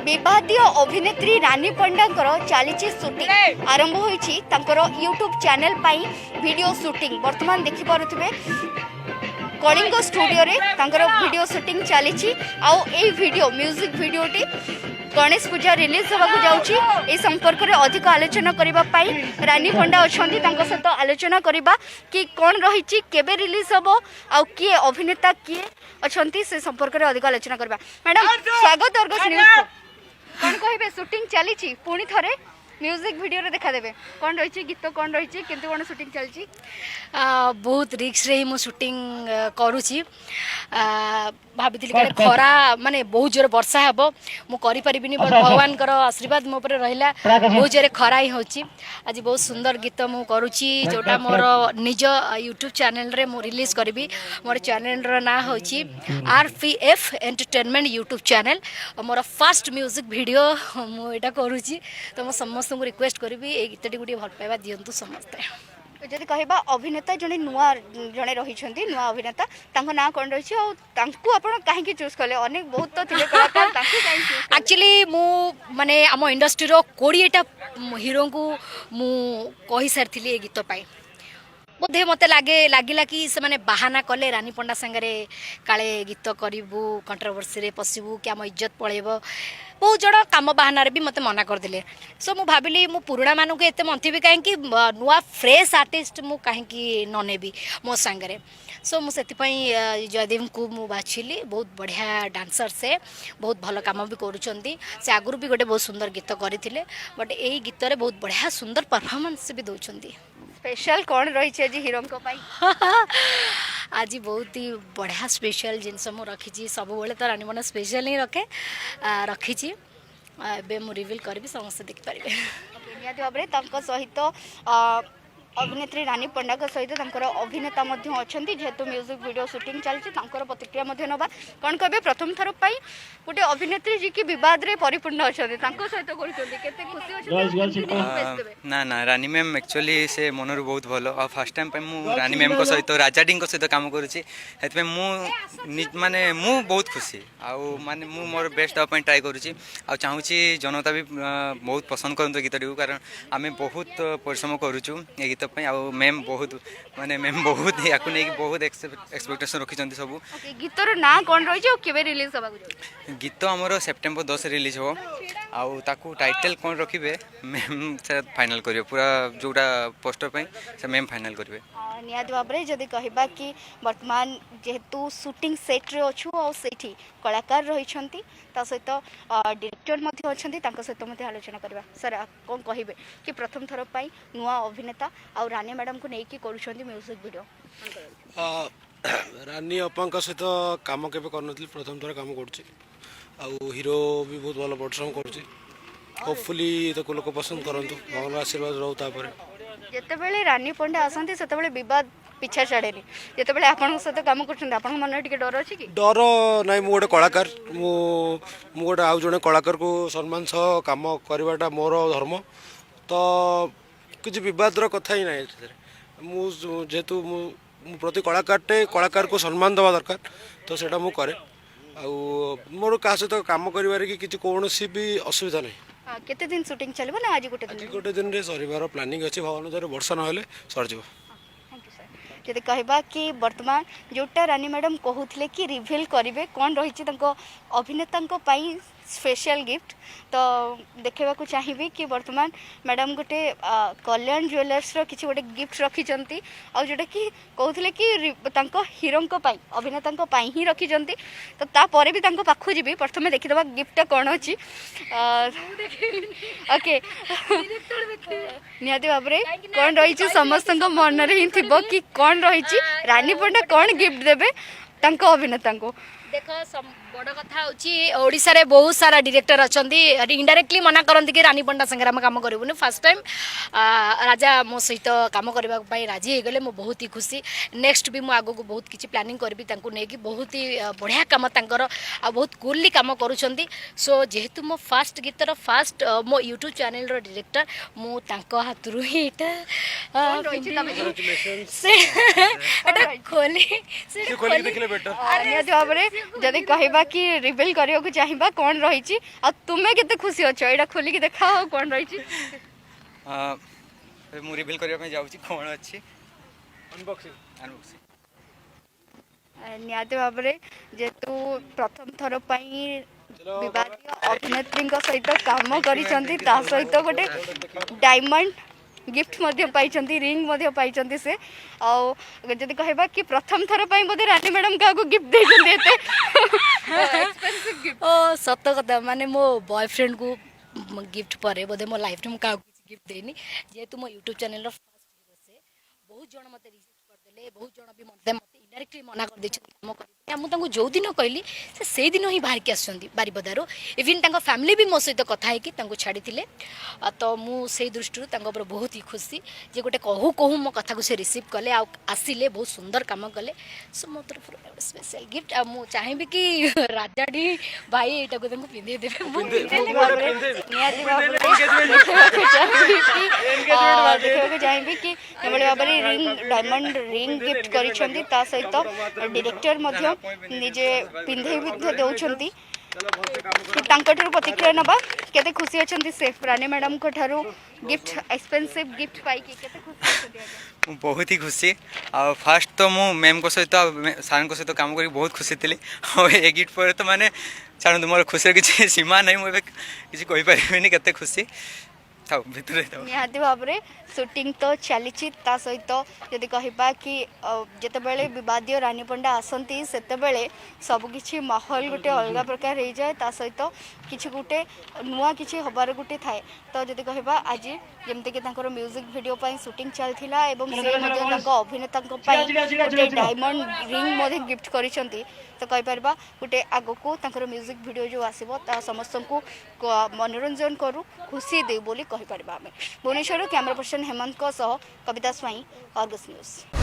विवादीय अभिनेत्री रानी पंडांकर चली शूटिंग आरंभ होईछि तांकर यूट्यूब चैनल पाई वीडियो शूटिंग वर्तमान देखि पारुथिबे कलिंग स्टूडियो रे तांकर वीडियो शूटिंग चली आउ ए वीडियो म्यूजिक वीडियोटी गणेश पूजा रिलीज होगा जाउछि ए संपर्क रे अधिक आलोचना करिबा पाई रानी पंडा अछंती तांको सहित आलोचना करिबा कि कोन रहिछि केबे रिलीज होबो आउ किए अभिनेता किए अछंती से संपर्क रे अधिक आलोचना करिबा। मैडम स्वागत अर्गस न्यूज को कोन कहिबे शूटिंग चली पुणी थरे म्यूजिक वीडियो रे देखा देबे कोन रहिछि गीत कोन रहिछि केनते कोन शूटिंग चलछि बहुत रिक्स रे मु शूटिंग करूछि भाबिथिली कि खरा माने बहुत जोर वर्षा हेबो मु करि परिबिनी बट भगवान कर आशीर्वाद मो ऊपर रहिला बहुत जोर खरा ही होछि। आज बहुत सुंदर गीत मु करूछि जोटा मोर निज यूट्यूब चैनल रे मु रिलीज करबी। मोर चैनल रो ना होछि RPF entertainment YouTube channel more first music video मु एटा करूछि तो मो समस्त को रिक्वेस्ट करबी ए गीतटी गुडी भल पाइबा दियंतु समस्त। जदि कहबा अभिनेता जने नुआ जने रहिछंती नुआ अभिनेता तांको ना कोन रहिछि और तांको आपण काहे कि चूज करले अनेक बहुत तो थिले कलाकार तांको काहे चूज एक्चुअली मु माने आम इंडस्ट्री रो 20टा हीरो को मु कहि सारथिली ए गीत पाई बोधे मते लागिला कि से माने बहाना कले रानी पंडा संगे काले गीत करू कंट्रोवर्सी रे पशिबू कि आम इज्जत पड़ेब बहुत जड़ कम बहाना भी मत मना करदे। सो मु भाविली मु पुराणा मानू के एते मंथी भी कहीं नुआ फ्रेश आर्टिस्ट मु कहीं न नेबी मो सांगरे। सो मु सेति पई जयदेव को मु बाछिली बहुत बढ़िया डांसर से बहुत भल काम भी करूछंती से आगुरु भी गोटे बहुत सुंदर गीत करथिले बट एई गीत रे बहुत बढ़िया सुंदर परफॉर्मेंस भी दउछंती। स्पेशल कौन रही जी हीरो को पाई आज बहुत ही बढ़िया स्पेशल जिनस मु रखी सब बेले तो रानी मन स्पेशल ही रखी एबे मु रिवील करबी समस्त देख पारे। निहाती भाबरे तांको सहित अभिनेत्री रानी पंडा सहित अभिनेता अच्छी जेहेतु म्यूजिक वीडियो शूटिंग चलती प्रतिक्रिया नवा कौन कहे प्रथम थर पर गोटे अभिनेत्री जी की बद में परिपूर्ण अच्छा सहित ना ना रानी मैम एक्चुअली से मनर बहुत भल आ फर्स्ट टाइम मु रानी मैम को सहित राजा डी सहित काम करुँचे माने मु बहुत खुशी आउ माने मु मोर बेस्ट देवाई ट्राए करुँची आ चाहूँगी जनता भी बहुत पसंद करते गीतटी को कारण आम बहुत परिश्रम करुचु ये गीत मैम बहुत माने मैम बहुत या बहुत एक्सपेक्टेशन रखी सब गीतर ना कौन रही रिलीज गीत आमर सेप्टेम्बर 10 रिलीज हो आउ ताकू टाइटल कौन रखिए मैम से फाइनल करिवे पूरा जोटा पोस्टर पे से मैम फाइनल करिवे। निहाती भाव में जदि कहबा कि वर्तमान जेहेतु शूटिंग सेट रे अच्छु और सेठी कलाकार रही सहित डायरेक्टर अच्छा सहित आलोचना करवा। सर कौन कहे कि प्रथम थर पर नुआ अभिनेता और रानी मैडम को लेकिन कर म्यूजिक वीडियो रानी अपा सहित कम के प्रथम थर कम कर हीरो भी बहुत भल परिश्रम कर होपफुली तो लोक पसंद करंतु भगवान आशीर्वाद रहू। जितेबाला रानी पंडा आसती से बद पिछा छाड़े जितेबाला आपण सहित कम कर मन टे डर अच्छी कि डर ना मु गोटे कलाकार मु गोटे आउ जड़े कलाकार को सम्मान सह कम करवाटा मोर धर्म तो किसी बदर कथा ही ना जेहेतु प्रति कलाकार को सम्मान देवा दरकार तो सेटा मु करे मोर क्या सहित कम कर कौन भी असुविधा नहीं। केते दिन शूटिंग चलबो ना आज गोटे दिन रे सरीबार प्लानिंग अछि भगवान जरे वर्षा न होले सर जीव। जदि कहबा कि वर्तमान जोटा रानी मैडम कहूले कि रिवील करेंगे कौन रही अभिनेता स्पेशल गिफ्ट तो देखा चाहिए कि वर्तमान मैडम गोटे कल्याण ज्वेलर्स रो किसी गोटे गिफ्ट रखी और जोटा कि कहते कि हीरो अभिनेता ही रखी तो तापर भी पाखु जी प्रथम देखीदे गिफ्टा कौन अच्छी ओके निहाती भाव में कौन रही समस्त मन ही थी कि कौन रही रानी पंडा कौन गिफ्ट देवे अभिनेता को देख बड़ कथा ओडिशा रे बहुत सारा डायरेक्टर अच्छा इनडायरेक्टली मना करती कि रानी पंडा संगे आम कम करूँ फर्स्ट टाइम राजा मो सहित कम करने राजी हो गले मो बहुत ही खुशी नेक्स्ट भी मुझे आगो बहुत किसी प्लानिंग करी बहुत ही बढ़िया कम बहुत कूलली कम करुँच सो जेहेतु मो फास्ट गीतर फास्ट मो यूट्यूब चैनल रो डायरेक्टर मु हाथ ही खोली भाव में जदि कहबा बाकी रिवील करने को चाहिए कौन रही तुम्हें केते खुशी अच्छो एटा खोलिक देखा कौन रही ମୁଁ ରିଭିଲ୍ କରିବା ପାଇଁ ଯାଉଛି କ'ଣ ଅଛି ଅନବକ୍ସିଂ निहाती भाव में जेतु प्रथम थर विवादीय अभिनेत्री सहित काम कर सहित गोटे डायमंड गिफ्ट पाई रिंग पाई से आदि कहवा कि प्रथम थर बोधे रानी मैडम क्या गिफ्ट देते ओ सत कथा माने मो बॉयफ्रेंड को गिफ्ट पर बोधे मो लाइफ में क्या गिफ्ट देनी जेहेतु मो यूट्यूब चैनल फर्स्ट हीरो से बहुत जन मत रिजेक्ट करदे बहुत जन भी मत इनडायरेक्टली मना कर कम कर जो दिन कहली से दिन ही बाहर के आसुँच बारिपदारू इवन फैमिली भी मो सहित कथा है छाड़ी तो मुझे दृष्टि बहुत ही खुशी जे गोटे कहू कहू मो कथा को से रिसीव कले आसिले बहुत सुंदर काम कले सो मो तरफ स्पेशल गिफ्ट आ मु चाहिए कि राजाडी भाई एटा को पिंधे चाहिए कि भाव रिंग डायमंड रिंग गिफ्ट कर सहित डायरेक्टर निजे पिंधे दौरान प्रतिक्रिया नवा केते खुशी अच्छा से रानी मैडम को गिफ्ट एक्सपेंसिव गिफ्ट पाई केते खुशी बहुत ही खुशी आ फास्ट तो मु मैम को सहित सार को सहित काम कर बहुत खुशी थी ए गिफ्ट पर तो माने छाड़ू मोर खुशी किसी सीमा नहीं मुझे किसी कहींपरि केते खुशी निहाती भाव में शूटिंग तो चली सहित जदि कहवा कि जितेबाला विवादीय रानी पंडा आसती से सबकि माहौल गोटे अलग प्रकार हो जाए सहित किसी गोटे नुआ कि हबार गोटे थाए तो जदि कहवा आज जमती म्यूजिक वीडियो शूटिंग चलता अभिनेता गोटे डायमंड रिंग गिफ्ट कर तो कहीपर गोटे आग को म्यूजिक वीडियो जो आसो समस्त को मनोरंजन करू खुशी दे बोली कहीपर आम भुवनेश्वर कैमरा पर्सन हेमंत सह कविता स्वाई अर्गस न्यूज।